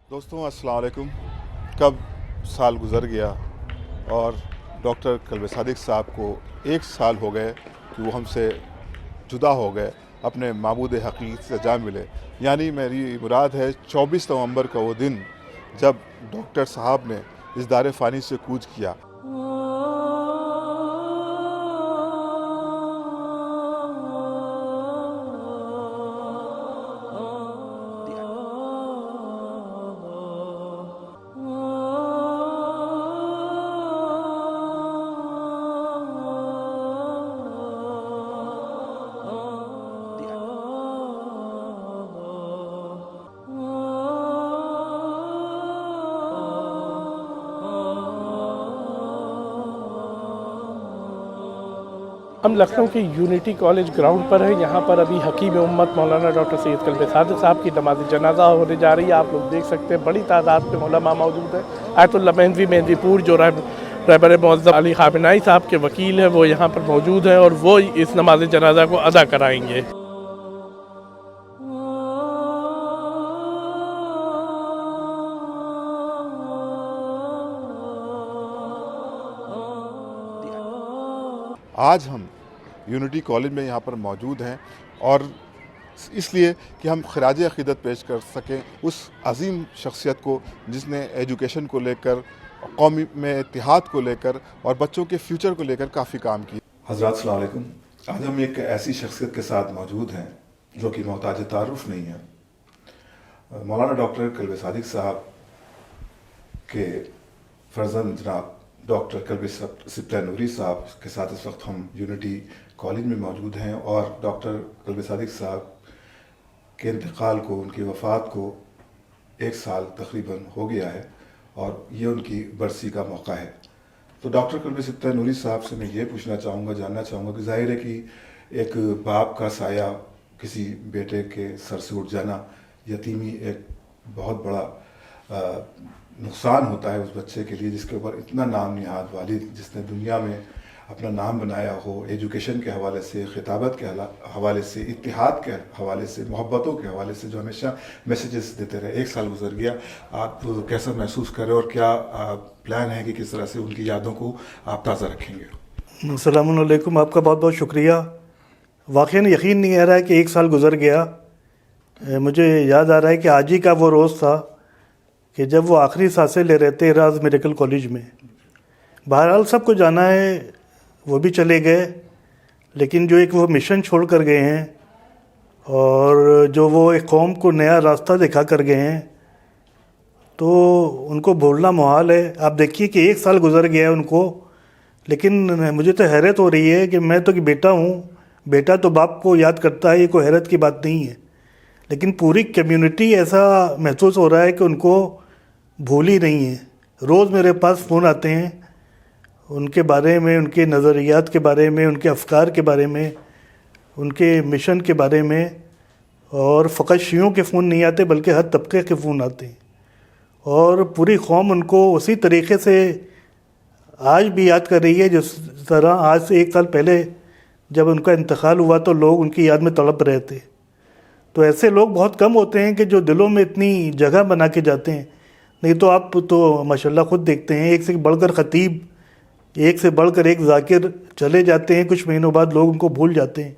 दोस्तों अस्सलाम वालेकुम। कब साल गुज़र गया और डॉक्टर कल्बे सादिक साहब को 1 साल हो गए कि वो हमसे जुदा हो गए, अपने माबूद हकीक़त से जा मिले। यानी मेरी मुराद है 24 नवंबर का वो दिन जब डॉक्टर साहब ने इस दार फ़ानी से कूच किया। हम लखनऊ के यूनिटी कॉलेज ग्राउंड पर हैं। यहाँ पर अभी हकीम उम्मत मौलाना डॉक्टर सैयद कल्बे सादिक साहब की नमाज जनाजा होने जा रही है। आप लोग देख सकते हैं बड़ी तादाद में उलमा मौजूद है। आयतुल्लाह मेहंदीपुर जो रहबर मुअज़्ज़म अली ख़ामिनाई साहब के वकील हैं वो यहाँ पर मौजूद हैं और वो इस नमाज जनाजा को अदा कराएंगे। आज हम यूनिटी कॉलेज में यहाँ पर मौजूद हैं और इसलिए कि हम खराज अक़ीदत पेश कर सकें उस अजीम शख्सियत को जिसने एजुकेशन को लेकर, कौमी में इत्तेहाद को लेकर और बच्चों के फ्यूचर को लेकर काफ़ी काम किया। हज़रात अस्सलाम वालेकुम। आज हम एक ऐसी शख्सियत के साथ मौजूद हैं जो कि मोहताज तारुफ नहीं है। मौलाना डॉक्टर कल्बे सादिक साहब के फर्जंद जनाब डॉक्टर कल्बे सिप्ता नूरी साहब के साथ इस वक्त हम यूनिटी कॉलेज में मौजूद हैं और डॉक्टर कल्बे सादिक साहब के इंतकाल को, उनकी वफ़ात को 1 साल तकरीबन हो गया है और ये उनकी बरसी का मौका है। तो डॉक्टर कल्बे सिप्ता नूरी साहब से मैं ये पूछना चाहूँगा, जानना चाहूँगा कि ज़ाहिर है कि एक बाप का साया किसी बेटे के सर से उठ जाना, यतीमी एक बहुत बड़ा नुकसान होता है उस बच्चे के लिए जिसके ऊपर इतना नाम निहाद वालिद, जिसने दुनिया में अपना नाम बनाया हो, एजुकेशन के हवाले से, खिताबत के हवाले से, इत्तिहाद के हवाले से, मोहब्बतों के हवाले से, जो हमेशा मैसेजेस देते रहे। 1 साल गुजर गया, आप कैसा महसूस कर रहे हो और क्या प्लान है कि किस तरह से उनकी यादों को आप ताज़ा रखेंगे? अस्सलाम वालेकुम, आपका बहुत बहुत शुक्रिया। वाक़ई यकीन नहीं आ रहा है कि 1 साल गुजर गया। मुझे याद आ रहा है कि आज ही का वो रोज़ था कि जब वो आखिरी सांसें ले रहे थे राज मेडिकल कॉलेज में। बहरहाल सबको जाना है, वो भी चले गए, लेकिन जो एक वो मिशन छोड़ कर गए हैं और जो वो एक कौम को नया रास्ता दिखा कर गए हैं, तो उनको भूलना मुहाल है। आप देखिए कि 1 साल गुजर गया है उनको, लेकिन मुझे तो हैरत हो रही है कि मैं तो कि बेटा हूँ, बेटा तो बाप को याद करता है, ये कोई हैरत की बात नहीं है। लेकिन पूरी कम्युनिटी ऐसा महसूस हो रहा है कि उनको भूल ही नहीं है। रोज़ मेरे पास फ़ोन आते हैं उनके बारे में, उनके नज़रियात के बारे में, उनके अफ़कार के बारे में, उनके मिशन के बारे में। और फ़कत शियों के फ़ोन नहीं आते बल्कि हर तबके के फ़ोन आते हैं और पूरी कौम उनको उसी तरीक़े से आज भी याद कर रही है जिस तरह आज से 1 साल पहले जब उनका इंतकाल हुआ तो लोग उनकी याद में तड़प रहे थे। तो ऐसे लोग बहुत कम होते हैं कि जो दिलों में इतनी जगह बना के जाते हैं। नहीं तो आप तो माशाल्लाह ख़ुद देखते हैं, एक से बढ़कर ख़तीब, एक से बढ़कर एक ज़ाकिर चले जाते हैं, कुछ महीनों बाद लोग उनको भूल जाते हैं।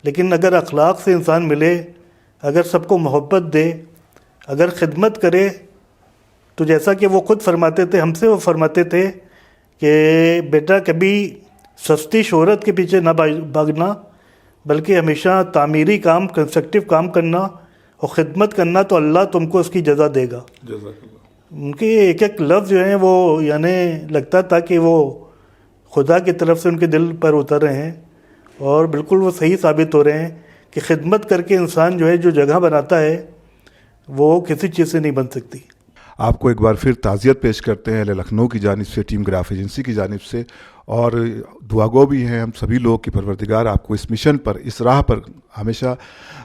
लेकिन अगर अखलाक से इंसान मिले, अगर सबको मोहब्बत दे, अगर खिदमत करे, तो जैसा कि वो ख़ुद फरमाते थे, हमसे वो फरमाते थे कि बेटा कभी सस्ती शोहरत के पीछे ना भागना, बल्कि हमेशा तामीरी काम, कंस्ट्रक्टिव काम करना और ख़िदमत करना, तो अल्लाह तुमको उसकी जज़ा देगा। उनके एक एक लफ्ज़ जो हैं वो यानी लगता था कि वो खुदा की तरफ से उनके दिल पर उतर रहे हैं और बिल्कुल वो सही साबित हो रहे हैं कि खिदमत करके इंसान जो है जो जगह बनाता है वो किसी चीज़ से नहीं बन सकती। आपको एक बार फिर ताज़ियत पेश करते हैं लखनऊ की जानिब से, टीम ग्राफ एजेंसी की जानिब से, और दुआगो भी हैं हम सभी लोग कि परवरदिगार आपको इस मिशन पर, इस राह पर हमेशा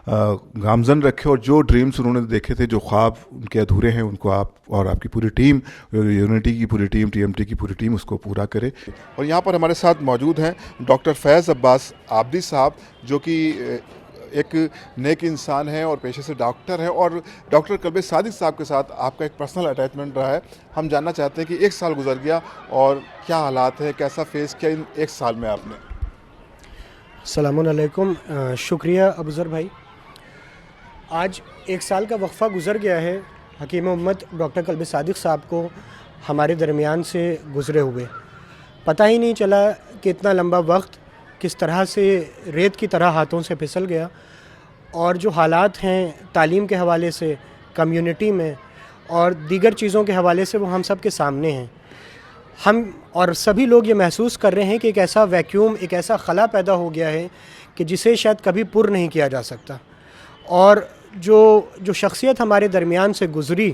गामजन रखे और जो ड्रीम्स उन्होंने देखे थे, जो ख्वाब उनके अधूरे हैं, उनको आप और आपकी पूरी टीम, यूनिटी की पूरी टीम, TMT की पूरी टीम उसको पूरा करे। और यहाँ पर हमारे साथ मौजूद हैं डॉक्टर फैज़ अब्बास आबदी साहब, जो कि ایک نیک انسان ہیں اور پیشے سے ڈاکٹر ہیں، اور ڈاکٹر کلب صادق صاحب کے ساتھ آپ کا ایک پرسنل اٹیچمنٹ رہا ہے. ہم جاننا چاہتے ہیں کہ 1 سال گزر گیا اور کیا حالات ہیں، کیسا فیس کیا ان 1 سال میں آپ نے؟ السلام علیکم. شکریہ ابوذر بھائی. آج 1 سال کا وقفہ گزر گیا ہے حکیم امت ڈاکٹر کلب صادق صاحب کو ہمارے درمیان سے گزرے ہوئے. پتہ ہی نہیں چلا کہ اتنا لمبا وقت کس طرح سے ریت کی طرح ہاتھوں سے پھسل گیا، اور جو حالات ہیں تعلیم کے حوالے سے، کمیونٹی میں اور دیگر چیزوں کے حوالے سے وہ ہم سب کے سامنے ہیں. ہم اور سبھی لوگ یہ محسوس کر رہے ہیں کہ ایک ایسا ویکیوم، ایک ایسا خلا پیدا ہو گیا ہے کہ جسے شاید کبھی پر نہیں کیا جا سکتا. اور جو شخصیت ہمارے درمیان سے گزری،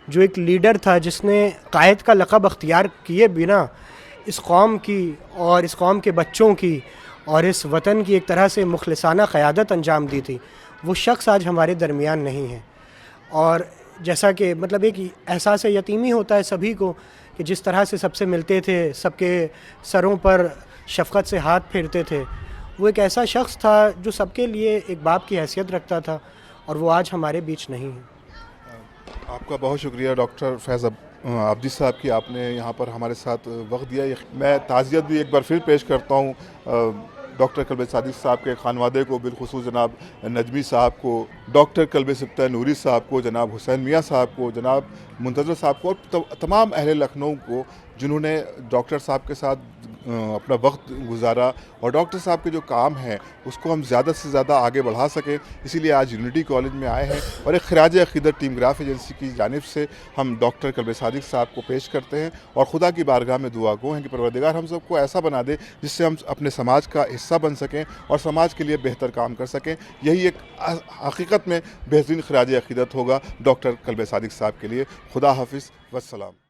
جو ایک لیڈر تھا جس نے قائد کا لقب اختیار کیے بنا اس قوم کی اور اس قوم کے بچوں کی اور اس وطن کی ایک طرح سے مخلصانہ قیادت انجام دی تھی، وہ شخص آج ہمارے درمیان نہیں ہے. اور جیسا کہ مطلب ایک احساس یتیمی ہوتا ہے سبھی کو، کہ جس طرح سے سب سے ملتے تھے، سب کے سروں پر شفقت سے ہاتھ پھیرتے تھے، وہ ایک ایسا شخص تھا جو سب کے لیے ایک باپ کی حیثیت رکھتا تھا، اور وہ آج ہمارے بیچ نہیں ہے. آپ کا بہت شکریہ ڈاکٹر فیض عابدی صاحب کہ آپ نے یہاں پر ہمارے ساتھ وقت دیا. میں تعزیت بھی ایک بار پھر پیش کرتا ہوں ڈاکٹر کلب صادق صاحب کے خانوادے کو، بالخصوص جناب نجمی صاحب کو، ڈاکٹر کلب سبطہ نوری صاحب کو، جناب حسین میاں صاحب کو، جناب منتظر صاحب کو، اور تمام اہل لکھنؤ کو جنہوں نے ڈاکٹر صاحب کے ساتھ اپنا وقت گزارا، اور ڈاکٹر صاحب کے جو کام ہیں اس کو ہم زیادہ سے زیادہ آگے بڑھا سکیں. اسی لیے آج یونٹی کالج میں آئے ہیں، اور ایک خراج عقیدت ٹیم گراف ایجنسی کی جانب سے ہم ڈاکٹر کلب صادق صاحب کو پیش کرتے ہیں، اور خدا کی بارگاہ میں دعا گو ہیں کہ پروردگار ہم سب کو ایسا بنا دے جس سے ہم اپنے سماج کا حصہ بن سکیں اور سماج کے لیے بہتر کام کر سکیں. یہی ایک حقیقت میں بہترین خراج عقیدت ہوگا ڈاکٹر کلب صادق صاحب کے لیے. خدا حافظ والسلام.